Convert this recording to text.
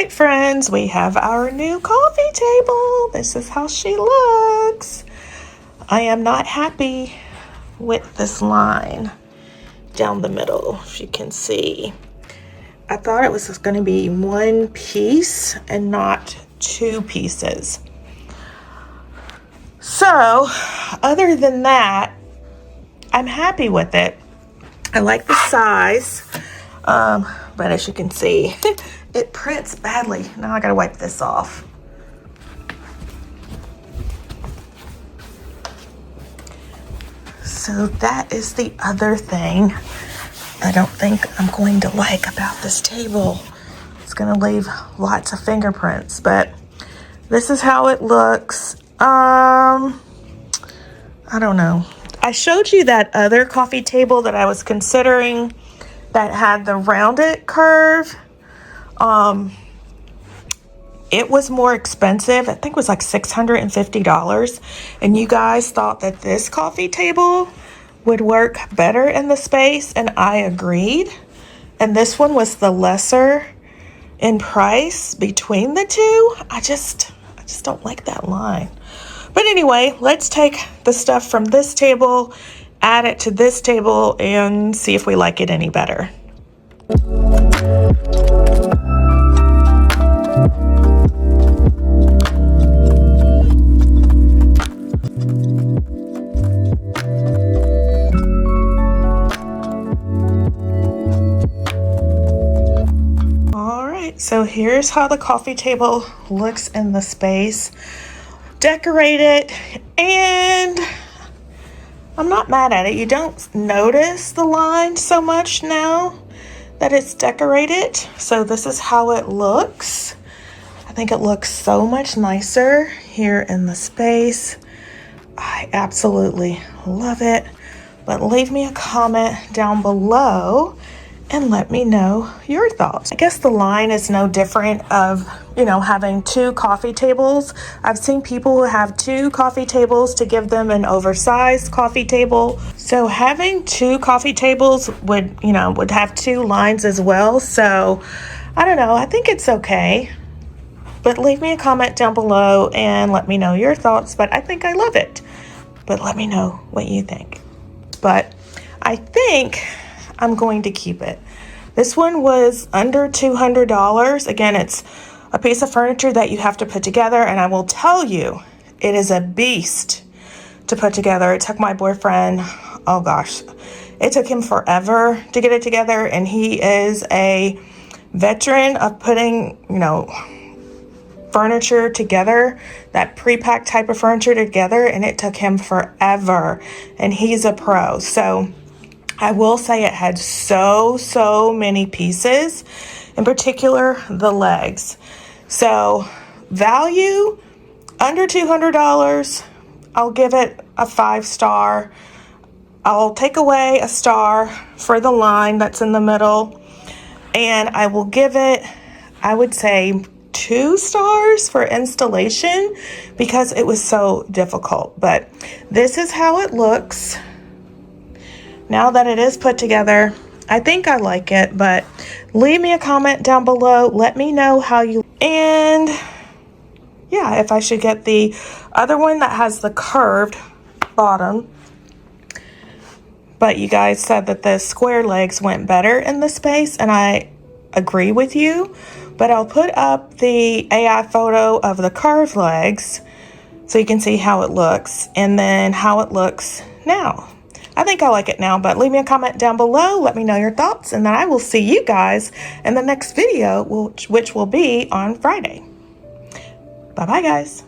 right, friends, we have our new coffee table. This is how she looks. I am not happy with this line down the middle, if you can see. I thought it was going to be one piece and not two pieces. So, other than that, I'm happy with it. I like the size, but as you can see, it prints badly. Now I gotta wipe this off. So that is the other thing I don't think I'm going to like about this table. It's gonna leave lots of fingerprints, but this is how it looks. I don't know. I showed you that other coffee table that I was considering that had the rounded curve. It was more expensive. I think it was like $650. And you guys thought that this coffee table would work better in the space, and I agreed. And this one was the lesser in price between the two. I just don't like that line. But anyway, let's take the stuff from this table, add it to this table, and see if we like it any better. All right, so here's how the coffee table looks in the space. Decorated, and I'm not mad at it. You don't notice the line so much now that it's decorated. So this is how it looks. I think it looks so much nicer here in the space. I absolutely love it. But leave me a comment down below and let me know your thoughts. I guess the line is no different of, having two coffee tables. I've seen people who have two coffee tables to give them an oversized coffee table. So having two coffee tables would have two lines as well. So I don't know, I think it's okay. But leave me a comment down below and let me know your thoughts. But I think I love it. But let me know what you think. But I think I'm going to keep it. This one was under $200. Again, it's a piece of furniture that you have to put together, and I will tell you, it is a beast to put together. It took my boyfriend, oh gosh, it took him forever to get it together, and he is a veteran of putting, furniture together, that pre-packed type of furniture together, and it took him forever, and he's a pro. So I will say it had so many pieces, in particular the legs. So value under $200, I'll give it a 5-star. I'll take away a star for the line that's in the middle, and I will give it, I would say, 2 stars for installation because it was so difficult. But this is how it looks now that it is put together. I think I like it, but leave me a comment down below. Let me know how you, and yeah, if I should get the other one that has the curved bottom. But you guys said that the square legs went better in the space, and I agree with you. But I'll put up the AI photo of the curved legs so you can see how it looks, and then how it looks now. I think I like it now, but leave me a comment down below. Let me know your thoughts, and then I will see you guys in the next video, which will be on Friday. Bye-bye, guys.